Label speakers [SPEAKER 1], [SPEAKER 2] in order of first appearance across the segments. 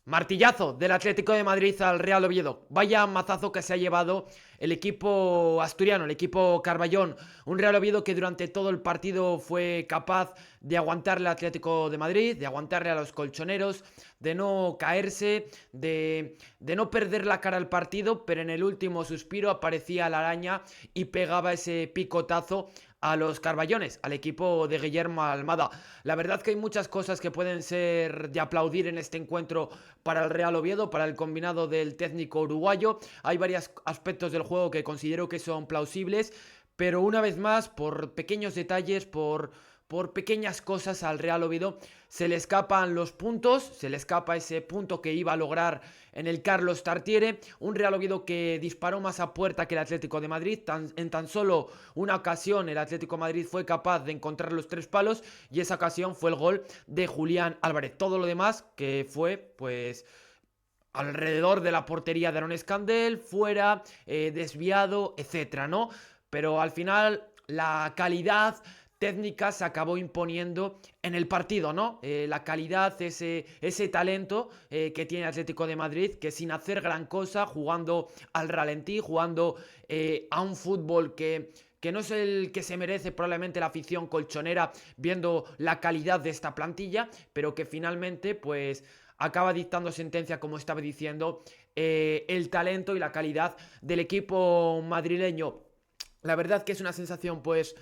[SPEAKER 1] Martillazo del Atlético de Madrid al Real Oviedo. Vaya mazazo que se ha llevado el equipo asturiano, el equipo Carballón. Un Real Oviedo que durante todo el partido fue capaz de aguantarle al Atlético de Madrid, de aguantarle a los colchoneros, de no caerse, de no perder la cara al partido, pero en el último suspiro aparecía la araña y pegaba ese picotazo a los Carballones, al equipo de Guillermo Almada. La verdad que hay muchas cosas que pueden ser de aplaudir en este encuentro para el Real Oviedo, para el combinado del técnico uruguayo. Hay varios aspectos del juego que considero que son plausibles, pero una vez más, por pequeños detalles, por pequeñas cosas al Real Oviedo se le escapan los puntos, se le escapa ese punto que iba a lograr en el Carlos Tartiere, un Real Oviedo que disparó más a puerta que el Atlético de Madrid, en tan solo una ocasión el Atlético de Madrid fue capaz de encontrar los 3 palos y esa ocasión fue el gol de Julián Álvarez. Todo lo demás que fue pues alrededor de la portería de Aaron Escandel, fuera, desviado, etcétera, ¿no? Pero al final la calidad técnica se acabó imponiendo en el partido, ¿no? La calidad, ese talento que tiene Atlético de Madrid, que sin hacer gran cosa, jugando al ralentí, jugando a un fútbol que no es el que se merece probablemente la afición colchonera viendo la calidad de esta plantilla, pero que finalmente pues acaba dictando sentencia, como estaba diciendo, el talento y la calidad del equipo madrileño. La verdad que es una sensación pues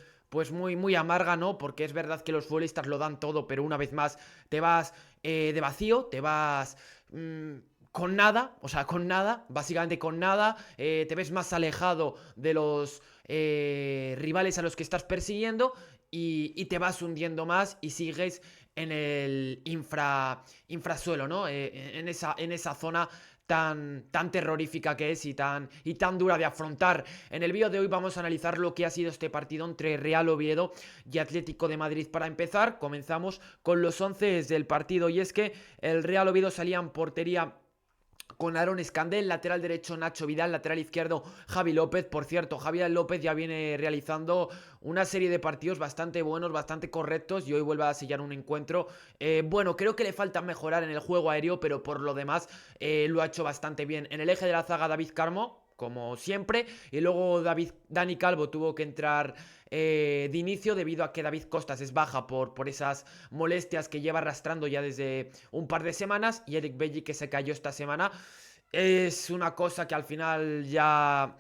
[SPEAKER 1] muy amarga, ¿no? Porque es verdad que los futbolistas lo dan todo, pero una vez más te vas de vacío, te vas con nada, o sea, con nada, básicamente con nada, te ves más alejado de los rivales a los que estás persiguiendo y te vas hundiendo más y sigues en el infrasuelo, ¿no? En esa zona tan terrorífica que es y tan dura de afrontar. En el vídeo de hoy vamos a analizar lo que ha sido este partido entre Real Oviedo y Atlético de Madrid. Para empezar, comenzamos con los 11 del partido y es que el Real Oviedo salía en portería con Aaron Escandel, lateral derecho Nacho Vidal, lateral izquierdo Javi López. Por cierto, Javi López ya viene realizando una serie de partidos bastante buenos, bastante correctos y hoy vuelve a sellar un encuentro. Bueno, creo que le falta mejorar en el juego aéreo, pero por lo demás lo ha hecho bastante bien. En el eje de la zaga David Carmo, como siempre, y luego Dani Calvo tuvo que entrar de inicio debido a que David Costas es baja por esas molestias que lleva arrastrando ya desde un par de semanas, y Eric Belli, que se cayó esta semana. Es una cosa que al final ya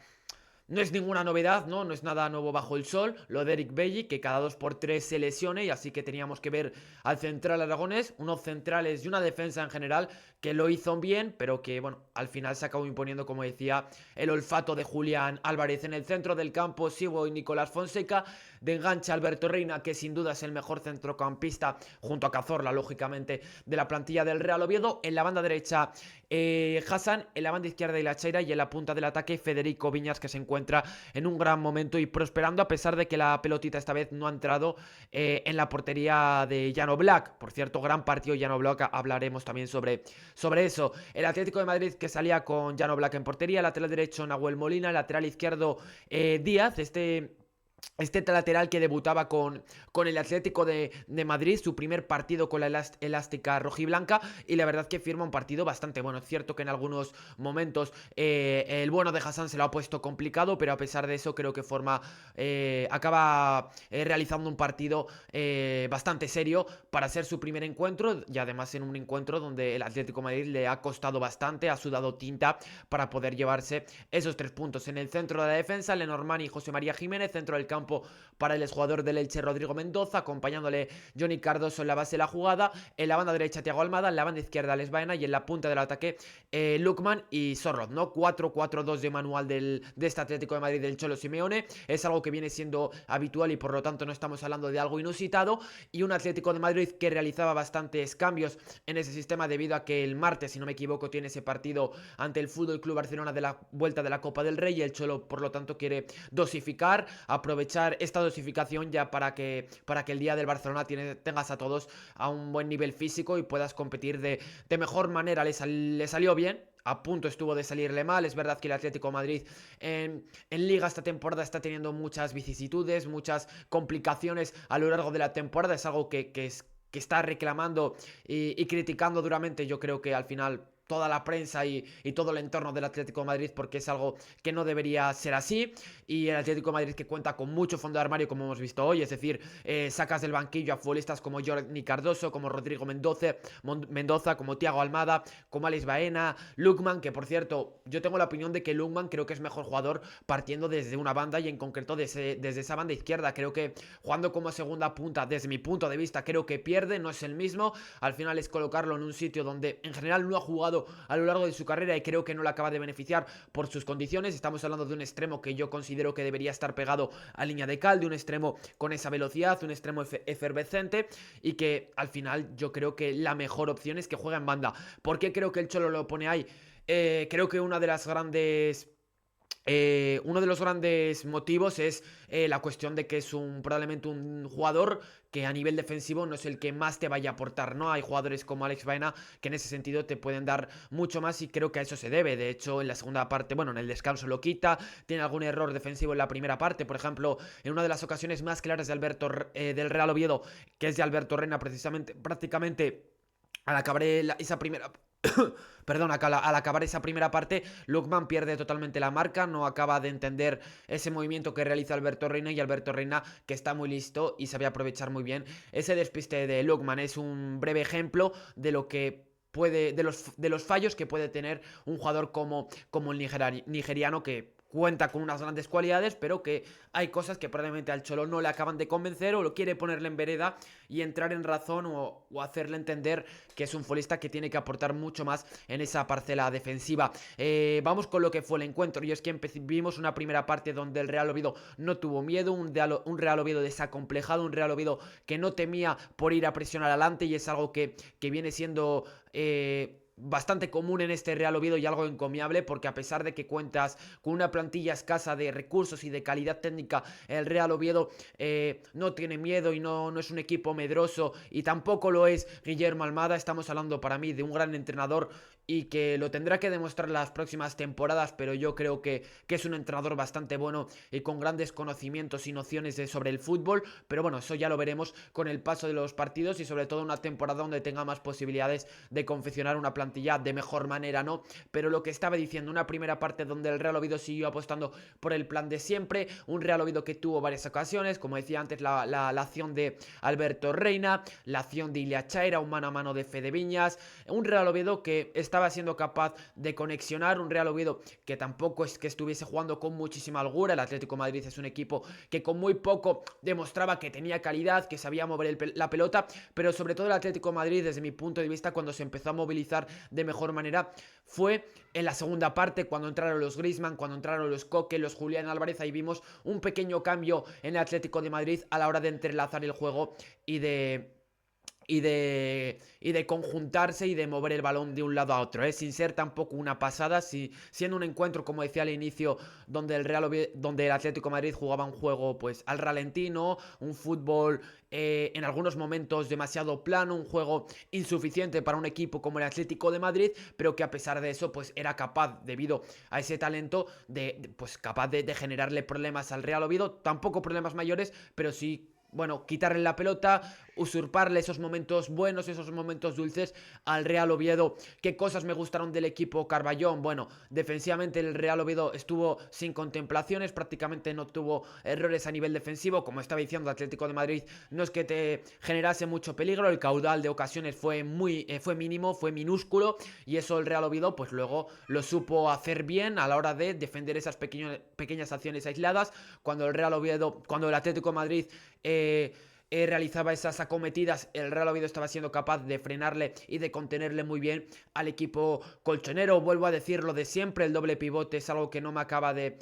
[SPEAKER 1] no es ninguna novedad, ¿no? No es nada nuevo bajo el sol. Lo de Eric Belli, que cada 2 por 3 se lesione, y así que teníamos que ver al central aragonés, unos centrales y una defensa en general que lo hizo bien, pero que, bueno, al final se acabó imponiendo, como decía, el olfato de Julián Álvarez. En el centro del campo, Sibo y Nicolás Fonseca. De enganche, Alberto Reina, que sin duda es el mejor centrocampista, junto a Cazorla, lógicamente, de la plantilla del Real Oviedo. En la banda derecha, Hassan, en la banda izquierda Ilacheira, y en la punta del ataque Federico Viñas, que se encuentra en un gran momento y prosperando, a pesar de que la pelotita esta vez no ha entrado en la portería de Jan Oblak. Por cierto, gran partido Jan Oblak, hablaremos también sobre eso. El Atlético de Madrid, que salía con Jan Oblak en portería, lateral derecho Nahuel Molina, lateral izquierdo Díaz, este lateral que debutaba con el Atlético de Madrid, su primer partido con la elástica rojiblanca, y la verdad que firma un partido bastante bueno. Es cierto que en algunos momentos el bueno de Hassan se lo ha puesto complicado, pero a pesar de eso creo que acaba realizando un partido bastante serio para ser su primer encuentro, y además en un encuentro donde el Atlético de Madrid le ha costado bastante, ha sudado tinta para poder llevarse esos 3 puntos. En el centro de la defensa, Lenormand y José María Jiménez. Centro del campo para el exjugador del Elche, Rodrigo Mendoza, acompañándole Johnny Cardoso en la base de la jugada. En la banda derecha, Thiago Almada. En la banda izquierda, Alex Baena. Y en la punta del ataque, Lukman y Sorloth, ¿no? 4-4-2 de manual de este Atlético de Madrid del Cholo Simeone. Es algo que viene siendo habitual y por lo tanto no estamos hablando de algo inusitado. Y un Atlético de Madrid que realizaba bastantes cambios en ese sistema debido a que el martes, si no me equivoco, tiene ese partido ante el Fútbol Club Barcelona de la vuelta de la Copa del Rey, y el Cholo por lo tanto quiere dosificar, aprovechar esta dosificación ya para que el día del Barcelona tengas a todos a un buen nivel físico y puedas competir de mejor manera. Le salió bien. A punto estuvo de salirle mal. Es verdad que el Atlético de Madrid en Liga esta temporada está teniendo muchas vicisitudes, muchas complicaciones a lo largo de la temporada. Es algo que está reclamando y criticando duramente. Yo creo que al final toda la prensa y todo el entorno del Atlético de Madrid, porque es algo que no debería ser así. Y el Atlético de Madrid, que cuenta con mucho fondo de armario, como hemos visto hoy, es decir, sacas del banquillo a futbolistas como Jordi Cardoso, como Rodrigo Mendoza, como Thiago Almada, como Alex Baena, Lookman, que por cierto, yo tengo la opinión de que Lookman creo que es mejor jugador partiendo desde una banda, y en concreto desde esa banda izquierda. Creo que jugando como segunda punta, desde mi punto de vista, creo que pierde, no es el mismo. Al final es colocarlo en un sitio donde en general no ha jugado a lo largo de su carrera, y creo que no le acaba de beneficiar por sus condiciones. Estamos hablando de un extremo que yo considero que debería estar pegado a línea de cal, de un extremo con esa velocidad, un extremo efervescente, y que al final yo creo que la mejor opción es que juegue en banda. ¿Por qué creo que el Cholo lo pone ahí? Creo que uno de los grandes motivos es la cuestión de que es probablemente un jugador que a nivel defensivo no es el que más te vaya a aportar, ¿no? Hay jugadores como Alex Baena que en ese sentido te pueden dar mucho más, y creo que a eso se debe. De hecho, en la segunda parte, bueno, en el descanso lo quita, tiene algún error defensivo en la primera parte. Por ejemplo, en una de las ocasiones más claras del Real Oviedo, que es de Alberto Reina, precisamente, prácticamente al acabar esa primera... Perdón, al acabar esa primera parte, Lookman pierde totalmente la marca, no acaba de entender ese movimiento que realiza Alberto Reina, y Alberto Reina, que está muy listo y sabe aprovechar muy bien ese despiste de Lookman. Es un breve ejemplo de lo que de los fallos que puede tener un jugador como el nigeriano, que cuenta con unas grandes cualidades, pero que hay cosas que probablemente al Cholo no le acaban de convencer, o lo quiere ponerle en vereda y entrar en razón, o hacerle entender que es un futbolista que tiene que aportar mucho más en esa parcela defensiva. Vamos con lo que fue el encuentro, y es que vimos una primera parte donde el Real Oviedo no tuvo miedo, un Real Oviedo desacomplejado, un Real Oviedo que no temía por ir a presionar adelante, y es algo que viene siendo... bastante común en este Real Oviedo, y algo encomiable, porque a pesar de que cuentas con una plantilla escasa de recursos y de calidad técnica, el Real Oviedo no tiene miedo, y no es un equipo medroso, y tampoco lo es Guillermo Almada. Estamos hablando para mí de un gran entrenador, y que lo tendrá que demostrar las próximas temporadas, pero yo creo que es un entrenador bastante bueno y con grandes conocimientos y nociones sobre el fútbol. Pero bueno, eso ya lo veremos con el paso de los partidos, y sobre todo una temporada donde tenga más posibilidades de confeccionar una plantilla de mejor manera, ¿no? Pero lo que estaba diciendo, una primera parte donde el Real Oviedo siguió apostando por el plan de siempre, un Real Oviedo que tuvo varias ocasiones, como decía antes, la acción de Alberto Reina, la acción de Ilia Chaira, un mano a mano de Fede Viñas, un Real Oviedo que estaba siendo capaz de conexionar, un Real Oviedo que tampoco es que estuviese jugando con muchísima holgura. El Atlético de Madrid es un equipo que con muy poco demostraba que tenía calidad, que sabía mover la pelota, pero sobre todo el Atlético de Madrid, desde mi punto de vista, cuando se empezó a movilizar de mejor manera, fue en la segunda parte, cuando entraron los Griezmann, cuando entraron los Coque, los Julián Álvarez. Ahí vimos un pequeño cambio en el Atlético de Madrid a la hora de entrelazar el juego y de conjuntarse y de mover el balón de un lado a otro, sin ser tampoco una pasada, siendo un encuentro, como decía al inicio, donde el Atlético de Madrid jugaba un juego pues al ralentino, un fútbol en algunos momentos demasiado plano, un juego insuficiente para un equipo como el Atlético de Madrid, pero que a pesar de eso pues era capaz, debido a ese talento, pues capaz de generarle problemas al Real Oviedo. Tampoco problemas mayores, pero sí, bueno, quitarle la pelota, usurparle esos momentos buenos, esos momentos dulces al Real Oviedo. ¿Qué cosas me gustaron del equipo Carballón? Bueno, defensivamente el Real Oviedo estuvo sin contemplaciones, prácticamente no tuvo errores a nivel defensivo. Como estaba diciendo, Atlético de Madrid no es que te generase mucho peligro, el caudal de ocasiones fue mínimo, fue minúsculo, y eso el Real Oviedo pues luego lo supo hacer bien a la hora de defender esas pequeñas acciones aisladas. Cuando el Atlético de Madrid realizaba esas acometidas, el Real Oviedo estaba siendo capaz de frenarle y de contenerle muy bien al equipo colchonero. Vuelvo a decir lo de siempre, el doble pivote es algo que no me acaba de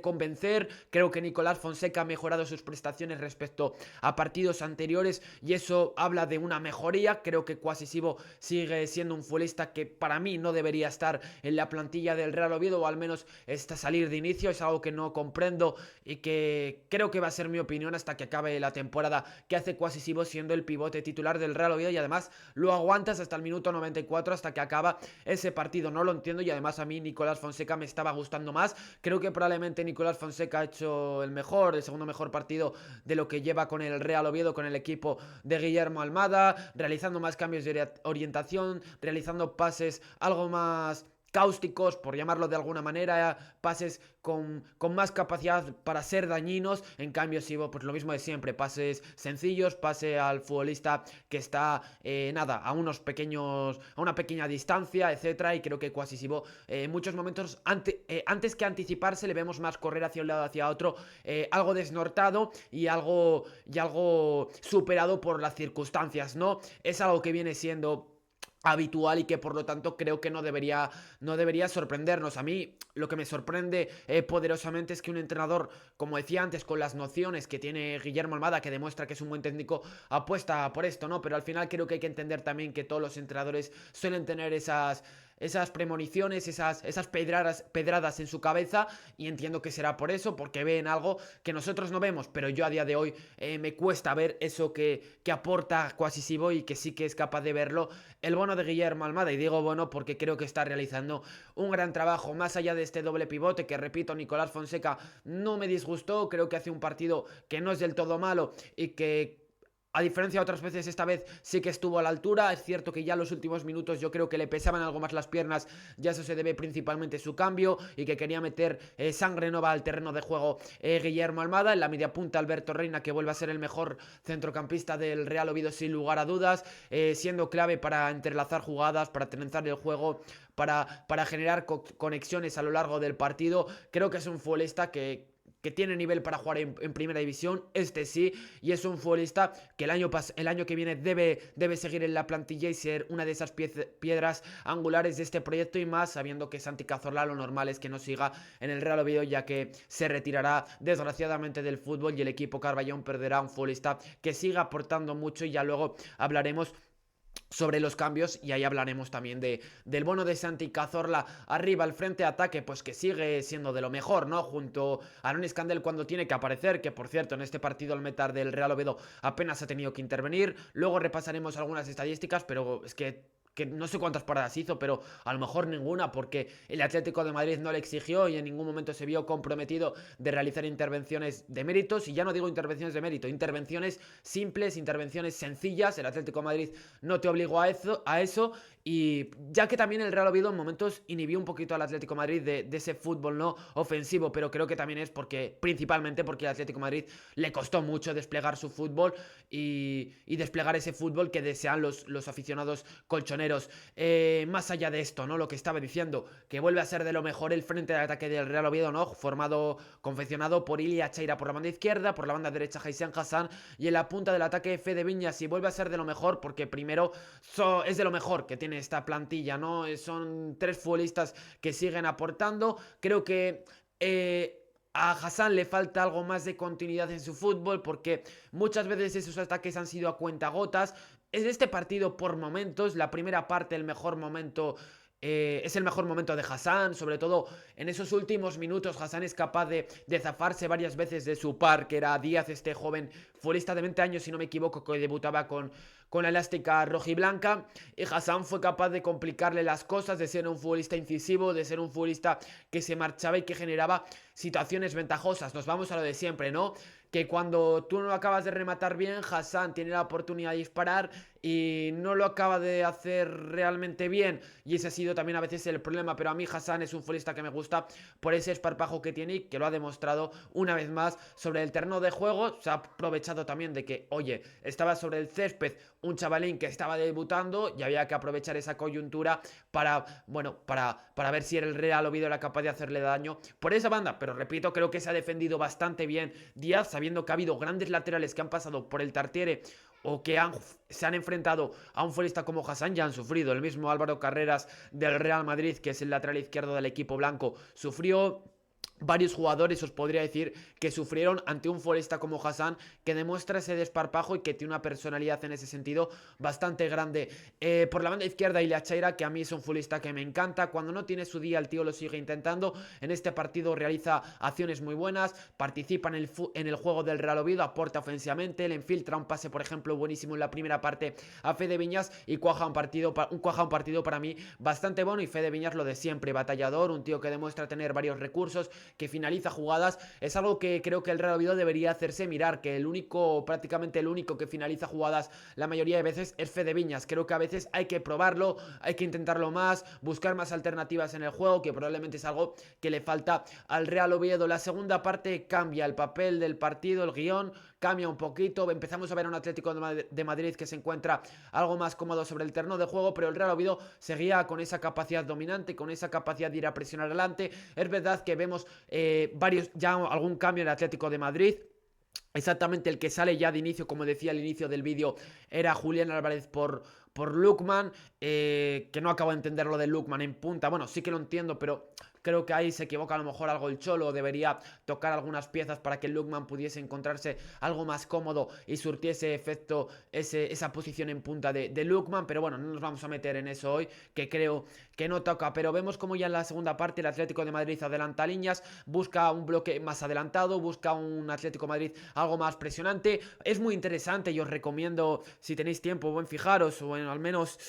[SPEAKER 1] convencer. Creo que Nicolás Fonseca ha mejorado sus prestaciones respecto a partidos anteriores, y eso habla de una mejoría. Creo que Quasisivo sigue siendo un futbolista que para mí no debería estar en la plantilla del Real Oviedo, o al menos salir de inicio. Es algo que no comprendo y que creo que va a ser mi opinión hasta que acabe la temporada que hace Quasisivo siendo el pivote titular del Real Oviedo, y además lo aguantas hasta el minuto 94, hasta que acaba ese partido. No lo entiendo, y además a mí Nicolás Fonseca me estaba gustando más. Creo que probablemente Nicolás Fonseca ha hecho el segundo mejor partido de lo que lleva con el Real Oviedo, con el equipo de Guillermo Almada, realizando más cambios de orientación, realizando pases algo más cáusticos, por llamarlo de alguna manera, pases con más capacidad para ser dañinos. En cambio, Sibo, pues lo mismo de siempre, pases sencillos, pase al futbolista que está, nada, a una pequeña distancia, etcétera. Y creo que Quasisivo, en muchos momentos, antes que anticiparse, le vemos más correr hacia un lado, hacia otro, algo desnortado y algo superado por las circunstancias, ¿no? Es algo que viene siendo habitual y que por lo tanto creo que no debería sorprendernos. A mí lo que me sorprende poderosamente es que un entrenador, como decía antes, con las nociones que tiene Guillermo Almada, que demuestra que es un buen técnico, apuesta por esto, ¿no? Pero al final creo que hay que entender también que todos los entrenadores suelen tener esas premoniciones, esas pedradas en su cabeza, y entiendo que será por eso, porque ven algo que nosotros no vemos, pero yo a día de hoy me cuesta ver eso que aporta Quasisivo, y que sí que es capaz de verlo el bono de Guillermo Almada. Y digo bueno porque creo que está realizando un gran trabajo, más allá de este doble pivote que, repito, Nicolás Fonseca no me disgustó. Creo que hace un partido que no es del todo malo y que, a diferencia de otras veces, esta vez sí que estuvo a la altura. Es cierto que ya en los últimos minutos yo creo que le pesaban algo más las piernas, ya eso se debe principalmente a su cambio, y que quería meter sangre nueva al terreno de juego Guillermo Almada. En la media punta, Alberto Reina, que vuelve a ser el mejor centrocampista del Real Oviedo sin lugar a dudas, siendo clave para entrelazar jugadas, para trenzar el juego, para generar conexiones a lo largo del partido. Creo que es un futbolista que tiene nivel para jugar en primera división, sí, y es un futbolista que el año que viene debe seguir en la plantilla y ser una de esas piedras angulares de este proyecto, y más sabiendo que Santi Cazorla lo normal es que no siga en el Real Oviedo, ya que se retirará desgraciadamente del fútbol, y el equipo Carballón perderá un futbolista que siga aportando mucho. Y ya luego hablaremos sobre los cambios, y ahí hablaremos también del bono de Santi Cazorla arriba al frente de ataque, pues que sigue siendo de lo mejor, ¿no? Junto a Aaron Scandell cuando tiene que aparecer, que por cierto en este partido el metar del Real Oviedo apenas ha tenido que intervenir. Luego repasaremos algunas estadísticas, pero es que no sé cuántas paradas hizo, pero a lo mejor ninguna, porque el Atlético de Madrid no le exigió y en ningún momento se vio comprometido de realizar intervenciones de méritos. Y ya no digo intervenciones de mérito, intervenciones simples, intervenciones sencillas. El Atlético de Madrid no te obligó a eso, y ya que también el Real Oviedo en momentos inhibió un poquito al Atlético de Madrid de ese fútbol no ofensivo, pero creo que también es principalmente porque al Atlético de Madrid le costó mucho desplegar su fútbol y desplegar ese fútbol que desean los aficionados colchoneros. Más allá de esto, ¿no? Lo que estaba diciendo, que vuelve a ser de lo mejor el frente de ataque del Real Oviedo, ¿no? Confeccionado por Ilia Chaira por la banda izquierda, por la banda derecha Haysem Hassan, y en la punta del ataque Fede Viñas. Y vuelve a ser de lo mejor porque primero es de lo mejor que tiene esta plantilla, ¿no? Son tres futbolistas que siguen aportando. Creo que a Hassan le falta algo más de continuidad en su fútbol, porque muchas veces esos ataques han sido a cuentagotas. En este partido, por momentos, la primera parte, el mejor momento es el mejor momento de Hassan, sobre todo en esos últimos minutos. Hassan es capaz de zafarse varias veces de su par, que era Díaz, este joven futbolista de 20 años, si no me equivoco, que debutaba con la elástica rojiblanca, y Hassan fue capaz de complicarle las cosas, de ser un futbolista incisivo, de ser un futbolista que se marchaba y que generaba situaciones ventajosas. Nos vamos a lo de siempre, ¿no? Que cuando tú no acabas de rematar bien, Hassan tiene la oportunidad de disparar y no lo acaba de hacer realmente bien, y ese ha sido también a veces el problema. Pero a mí Hassan es un futbolista que me gusta por ese esparpajo que tiene, y que lo ha demostrado una vez más sobre el terreno de juego. Se ha aprovechado también de que, oye, estaba sobre el césped un chavalín que estaba debutando, y había que aprovechar esa coyuntura para ver si el Real Oviedo era capaz de hacerle daño por esa banda. Pero repito, creo que se ha defendido bastante bien Díaz, sabiendo que ha habido grandes laterales que han pasado por el Tartiere o que se han enfrentado a un futbolista como Hassan, ya han sufrido. El mismo Álvaro Carreras del Real Madrid, que es el lateral izquierdo del equipo blanco, sufrió. varios jugadores os podría decir que sufrieron ante un futbolista como Hassan, que demuestra ese desparpajo y que tiene una personalidad en ese sentido bastante grande. Por la banda izquierda, Ilia Chaira, que a mí es un futbolista que me encanta. Cuando no tiene su día, el tío lo sigue intentando. En este partido realiza acciones muy buenas, participa en el juego del Real Oviedo, aporta ofensivamente, le infiltra un pase, por ejemplo, buenísimo en la primera parte a Fede Viñas y cuaja un partido para mí bastante bueno. Y Fede Viñas lo de siempre, batallador, un tío que demuestra tener varios recursos, que finaliza jugadas. Es algo que creo que el Real Oviedo debería hacerse mirar, que prácticamente el único que finaliza jugadas la mayoría de veces es Fede Viñas. Creo que a veces hay que probarlo, hay que intentarlo más, buscar más alternativas en el juego, que probablemente es algo que le falta al Real Oviedo. La segunda parte cambia el papel del partido, el guión cambia un poquito. Empezamos a ver a un Atlético de Madrid que se encuentra algo más cómodo sobre el terreno de juego, pero el Real Oviedo seguía con esa capacidad dominante, con esa capacidad de ir a presionar adelante. Es verdad que vemos algún cambio en el Atlético de Madrid. Exactamente, el que sale ya de inicio, como decía al inicio del vídeo, era Julián Álvarez por Lookman, que no acabo de entender lo de Lookman en punta. Bueno, sí que lo entiendo, pero creo que ahí se equivoca a lo mejor algo el Cholo. Debería tocar algunas piezas para que Lookman pudiese encontrarse algo más cómodo y surtiese efecto esa posición en punta de Lookman. Pero bueno, no nos vamos a meter en eso hoy, que creo que no toca. Pero vemos como ya en la segunda parte el Atlético de Madrid adelanta líneas, busca un bloque más adelantado, busca un Atlético de Madrid algo más presionante. Es muy interesante y os recomiendo, si tenéis tiempo, buen fijaros, o al menos...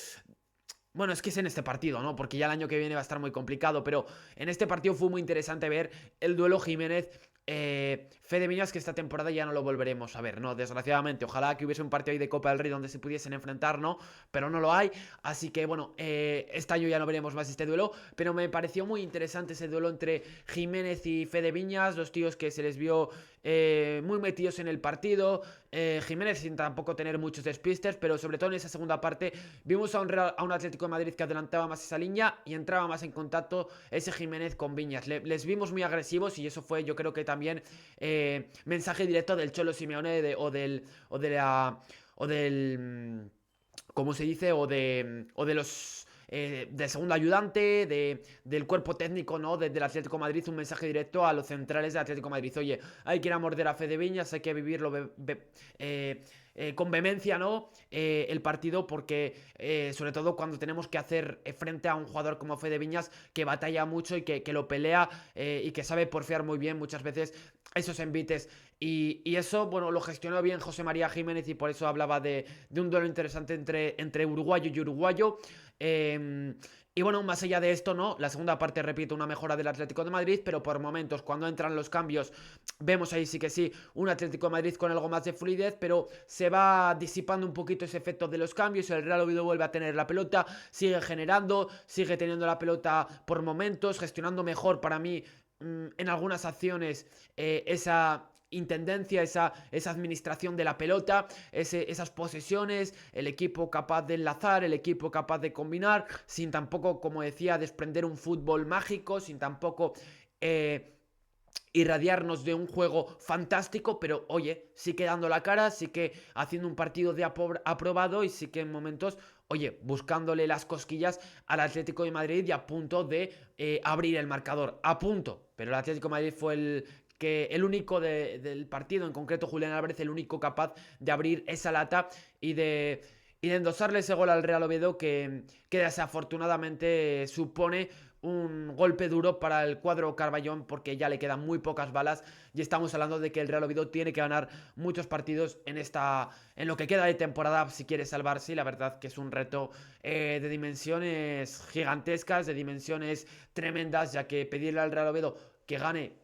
[SPEAKER 1] Bueno, es que es en este partido, ¿no? Porque ya el año que viene va a estar muy complicado, pero en este partido fue muy interesante ver el duelo Jiménez Fede Viñas, que esta temporada ya no lo volveremos a ver, ¿no? Desgraciadamente, ojalá que hubiese un partido ahí de Copa del Rey donde se pudiesen enfrentar, ¿no? Pero no lo hay, así que bueno, este año ya no veremos más este duelo, pero me pareció muy interesante ese duelo entre Jiménez y Fede Viñas, dos tíos que se les vio muy metidos en el partido. Jiménez sin tampoco tener muchos despistes, pero sobre todo en esa segunda parte vimos a un Atlético de Madrid que adelantaba más esa línea y entraba más en contacto ese Jiménez con Viñas. Les vimos muy agresivos y eso fue, yo creo que también mensaje directo del Cholo Simeone ¿cómo se dice? O de los del segundo ayudante, del cuerpo técnico, ¿no? Del Atlético de Madrid, un mensaje directo a los centrales del Atlético de Madrid. Oye, hay que ir a morder a Fede Viñas, hay que vivirlo con vehemencia, ¿no? El partido, porque sobre todo cuando tenemos que hacer frente a un jugador como Fede Viñas, que batalla mucho y que lo pelea y que sabe porfiar muy bien muchas veces esos envites. Y eso, bueno, lo gestionó bien José María Jiménez y por eso hablaba de un duelo interesante entre uruguayo y uruguayo. Y bueno, más allá de esto, ¿no? La segunda parte, repito, una mejora del Atlético de Madrid, pero por momentos, cuando entran los cambios, vemos ahí sí que sí, un Atlético de Madrid con algo más de fluidez, pero se va disipando un poquito ese efecto de los cambios, el Real Oviedo vuelve a tener la pelota, sigue generando, sigue teniendo la pelota por momentos, gestionando mejor para mí en algunas acciones esa intendencia, esa administración de la pelota, esas posesiones, el equipo capaz de enlazar, el equipo capaz de combinar, sin tampoco, como decía, desprender un fútbol mágico, sin tampoco irradiarnos de un juego fantástico, pero oye, sí que dando la cara, sí que haciendo un partido de aprobado y sí que en momentos, oye, buscándole las cosquillas al Atlético de Madrid y a punto de abrir el marcador, a punto, pero el Atlético de Madrid fue el único del partido, en concreto Julián Álvarez, el único capaz de abrir esa lata y de endosarle ese gol al Real Oviedo que desafortunadamente supone un golpe duro para el cuadro Carballón, porque ya le quedan muy pocas balas y estamos hablando de que el Real Oviedo tiene que ganar muchos partidos en lo que queda de temporada si quiere salvarse, y la verdad que es un reto de dimensiones gigantescas, de dimensiones tremendas, ya que pedirle al Real Oviedo que gane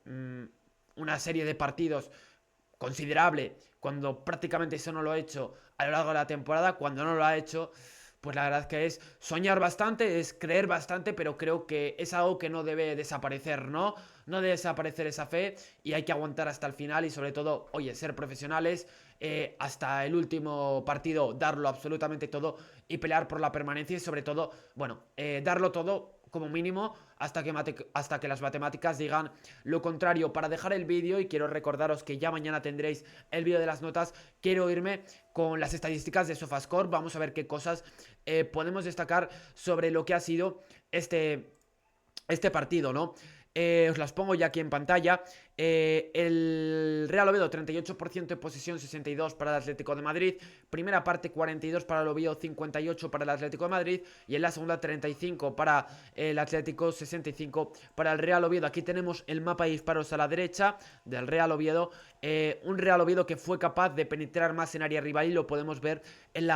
[SPEAKER 1] una serie de partidos considerable cuando prácticamente eso no lo ha hecho a lo largo de la temporada, cuando no lo ha hecho, pues la verdad que es soñar bastante, es creer bastante, pero creo que es algo que no debe desaparecer, ¿no? No debe desaparecer esa fe y hay que aguantar hasta el final y sobre todo, oye, ser profesionales, hasta el último partido darlo absolutamente todo y pelear por la permanencia y sobre todo, bueno, darlo todo como mínimo hasta que las matemáticas digan lo contrario. Para dejar el vídeo, y quiero recordaros que ya mañana tendréis el vídeo de las notas, quiero irme con las estadísticas de Sofascore. Vamos a ver qué cosas podemos destacar sobre lo que ha sido este partido, ¿no? Os las pongo ya aquí en pantalla. El Real Oviedo 38% de posesión, 62 para el Atlético de Madrid. Primera parte 42 para el Oviedo, 58 para el Atlético de Madrid. Y en la segunda 35 para el Atlético, 65 para el Real Oviedo. Aquí tenemos el mapa de disparos a la derecha del Real Oviedo. Un Real Oviedo que fue capaz de penetrar más en área rival y lo podemos ver en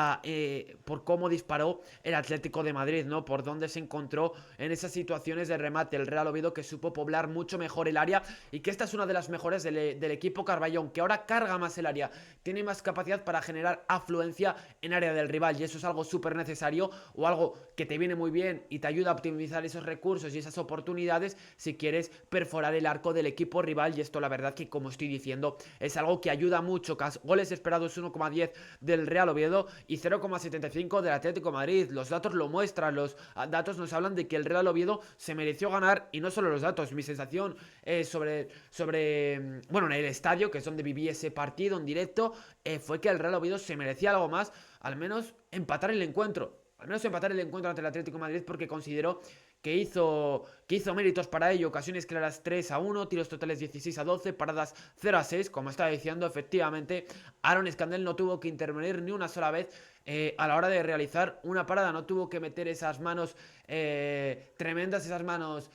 [SPEAKER 1] por cómo disparó el Atlético de Madrid, ¿no? Por dónde se encontró en esas situaciones de remate el Real Oviedo, que supo poblar mucho mejor el área y que esta es una de las mejores del equipo Carballón, que ahora carga más el área, tiene más capacidad para generar afluencia en área del rival y eso es algo súper necesario o algo que te viene muy bien y te ayuda a optimizar esos recursos y esas oportunidades si quieres perforar el arco del equipo rival y esto la verdad que como estoy diciendo es algo que ayuda mucho. Goles esperados 1,10 del Real Oviedo y 0,75 del Atlético de Madrid. Los datos lo muestran, los datos nos hablan de que el Real Oviedo se mereció ganar y no solo los datos, mi sensación bueno, en el estadio, que es donde viví ese partido en directo, fue que el Real Oviedo se merecía algo más, al menos empatar el encuentro. Al menos empatar el encuentro ante el Atlético de Madrid porque considero que hizo méritos para ello. Ocasiones claras 3-1, tiros totales 16-12, paradas 0-6. Como estaba diciendo, efectivamente, Aaron Scandell no tuvo que intervenir ni una sola vez a la hora de realizar una parada. No tuvo que meter esas manos tremendas, esas manos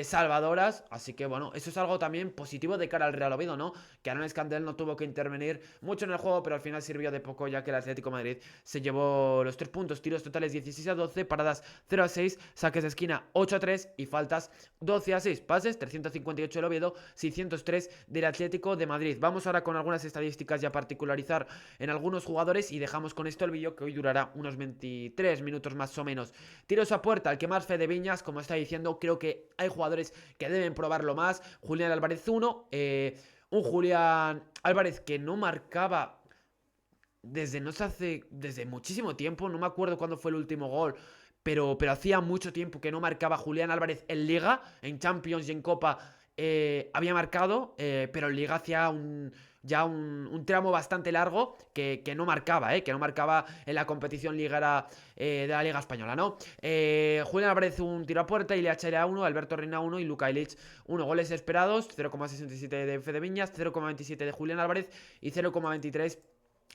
[SPEAKER 1] salvadoras. Así que bueno, eso es algo también positivo de cara al Real Oviedo, ¿no? Que Aaron Scandell no tuvo que intervenir mucho en el juego, pero al final sirvió de poco ya que el Atlético de Madrid se llevó los 3 puntos. Tiros totales 16-12, paradas 0-6, saques de esquina 8-3 y faltas 12-6. Pases 358 del Oviedo, 603 del Atlético de Madrid. Vamos ahora con algunas estadísticas y a particularizar en algunos jugadores y dejamos con esto el vídeo que hoy durará unos 23 minutos más o menos. Tiros a puerta, el que más Fede Viñas, como está diciendo, creo que hay jugadores que deben probarlo más. Julián Álvarez 1, un Julián Álvarez que no marcaba desde muchísimo tiempo, no me acuerdo cuándo fue el último gol, pero hacía mucho tiempo que no marcaba Julián Álvarez en Liga, en Champions y en Copa había marcado, pero en Liga hacía un tramo bastante largo que no marcaba, que no marcaba en la competición liguera de la Liga Española, ¿no? Julián Álvarez un tiro a puerta, Ilia Chaira 1, Alberto Reina 1 y Luka Ilic 1. Goles esperados, 0,67 de Fede Viñas, 0,27 de Julián Álvarez y 0,23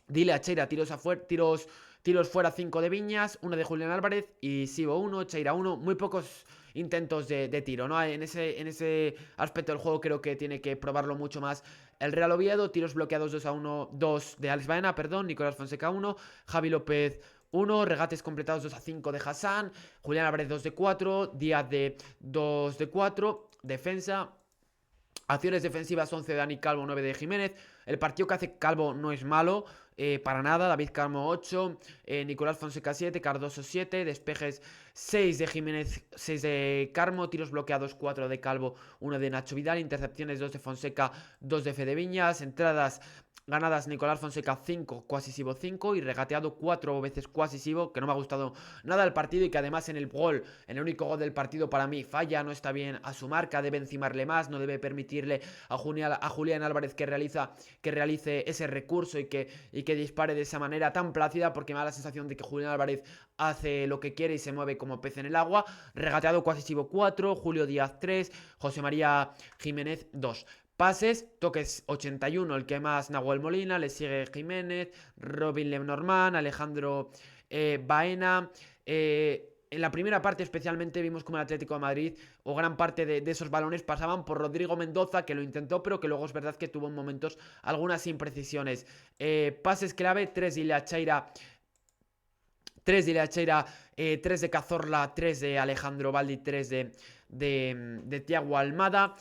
[SPEAKER 1] de Ilia Chaira. Tiros fuera 5 de Viñas, 1 de Julián Álvarez y Sibo 1, Chaira 1. Muy pocos intentos de tiro, ¿no? En ese aspecto del juego creo que tiene que probarlo mucho más el Real Oviedo. Tiros bloqueados 2-1, 2 de Alex Baena, perdón, Nicolás Fonseca 1, Javi López 1, regates completados 2-5 de Hassan, Julián Álvarez 2 de 4, Díaz de 2 de 4, defensa. Acciones defensivas 11 de Dani Calvo, 9 de Jiménez. El partido que hace Calvo no es malo, para nada. David Carmo 8, Nicolás Fonseca 7, Cardoso 7, despejes 6 de Jiménez, 6 de Carmo, tiros bloqueados 4 de Calvo, 1 de Nacho Vidal, intercepciones 2 de Fonseca, 2 de Fede Viñas, entradas ganadas Nicolás Fonseca 5, Quasisivo 5 y regateado 4 veces Quasisivo, que no me ha gustado nada el partido y que además en el único gol del partido para mí falla, no está bien a su marca, debe encimarle más, no debe permitirle a Julián Álvarez que realice ese recurso y que dispare de esa manera tan plácida, porque me da la sensación de que Julián Álvarez hace lo que quiere y se mueve como pez en el agua. Regateado Quasisivo 4, Julio Díaz 3, José María Jiménez 2. Pases, toques 81, el que más Nahuel Molina, le sigue Jiménez, Robin Lenormand, Alejandro Baena. En la primera parte especialmente vimos como el Atlético de Madrid o gran parte de esos balones pasaban por Rodrigo Mendoza, que lo intentó, pero que luego es verdad que tuvo en momentos algunas imprecisiones. Pases clave, 3 de Ilia Chaira, 3 de Cazorla, 3 de Alejandro Baldi, 3 de Thiago Almada.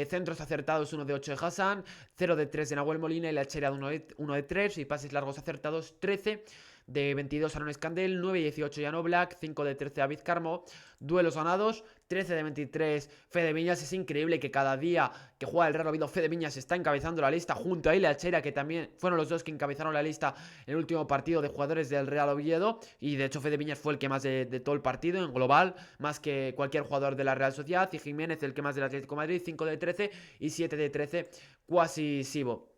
[SPEAKER 1] Centros acertados, 1 de 8 de Hassan, 0 de 3 de Nahuel Molina y la Cheira 1 de 3. Y pases largos acertados, 13 de 22 Aaron Scandell, 9 y 18 Jan Oblak, 5 de 13 David Carmo. Duelos ganados, 13 de 23 Fede Viñas. Es increíble que cada día que juega el Real Oviedo Fede Viñas está encabezando la lista junto a Ilia Chaira, que también fueron los dos que encabezaron la lista en el último partido de jugadores del Real Oviedo. Y de hecho Fede Viñas fue el que más de todo el partido en global, más que cualquier jugador de la Real Sociedad. Y Jiménez el que más del Atlético de Madrid, 5 de 13 y 7 de 13 Quasisivo.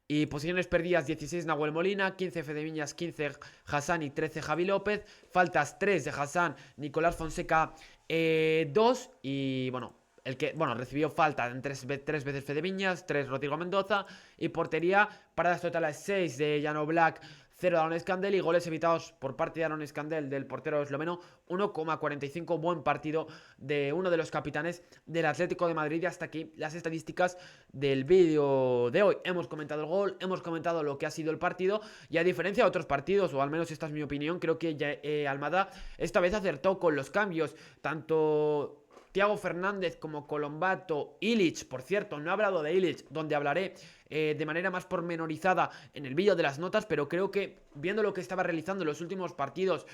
[SPEAKER 1] Y posiciones perdidas, 16 Nahuel Molina, 15 Fede Viñas, 15 Hassan y 13 Javi López. Faltas 3 de Hassan, Nicolás Fonseca 2. Y bueno, el que, bueno, recibió falta en tres veces Fede Viñas, 3 Rodrigo Mendoza, y portería, paradas totales 6 de Jan Oblak, 0 de Aaron Scandell, y goles evitados por parte de Aaron Scandell, del portero esloveno, 1,45. Buen partido de uno de los capitanes del Atlético de Madrid. Y hasta aquí las estadísticas del vídeo de hoy. Hemos comentado el gol, hemos comentado lo que ha sido el partido, y a diferencia de otros partidos, o al menos esta es mi opinión, creo que Almada esta vez acertó con los cambios. Tanto Thiago Fernández como Colombato, Ilić, por cierto, no he hablado de Ilić, donde hablaré de manera más pormenorizada en el vídeo de las notas, pero creo que viendo lo que estaba realizando en los últimos partidos,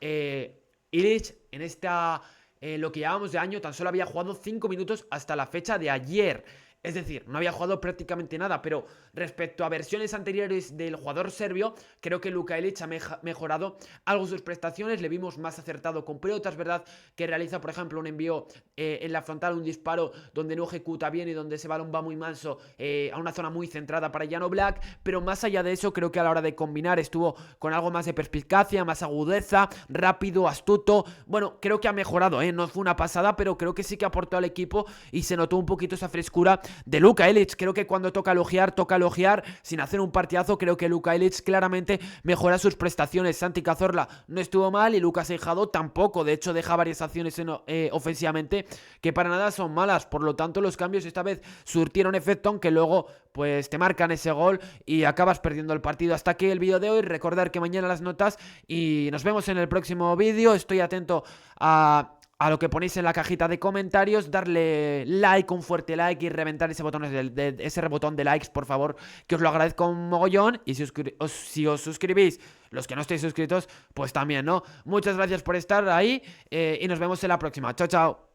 [SPEAKER 1] Ilić en lo que llevábamos de año, tan solo había jugado 5 minutos hasta la fecha de ayer. Es decir, no había jugado prácticamente nada, pero respecto a versiones anteriores del jugador serbio, creo que Luka Ilić ha mejorado algo sus prestaciones, le vimos más acertado con pelota. Es verdad que realiza, por ejemplo, un envío en la frontal, un disparo donde no ejecuta bien y donde ese balón va muy manso a una zona muy centrada para Jan Oblak, pero más allá de eso, creo que a la hora de combinar estuvo con algo más de perspicacia, más agudeza, rápido, astuto. Bueno, creo que ha mejorado, no fue una pasada, pero creo que sí que aportó al equipo y se notó un poquito esa frescura de Luka Ilić. Creo que cuando toca elogiar sin hacer un partidazo. Creo que Luka Ilić claramente mejora sus prestaciones. Santi Cazorla no estuvo mal y Lucas Eijado tampoco. De hecho, deja varias acciones ofensivamente que para nada son malas. Por lo tanto, los cambios esta vez surtieron efecto, aunque luego pues te marcan ese gol y acabas perdiendo el partido. Hasta aquí el vídeo de hoy. Recordar que mañana las notas y nos vemos en el próximo vídeo. Estoy atento a lo que ponéis en la cajita de comentarios, darle like, un fuerte like y reventar ese botón de likes, por favor, que os lo agradezco un mogollón. Y si os suscribís, los que no estéis suscritos, pues también, ¿no? Muchas gracias por estar ahí y nos vemos en la próxima. Chao, chao.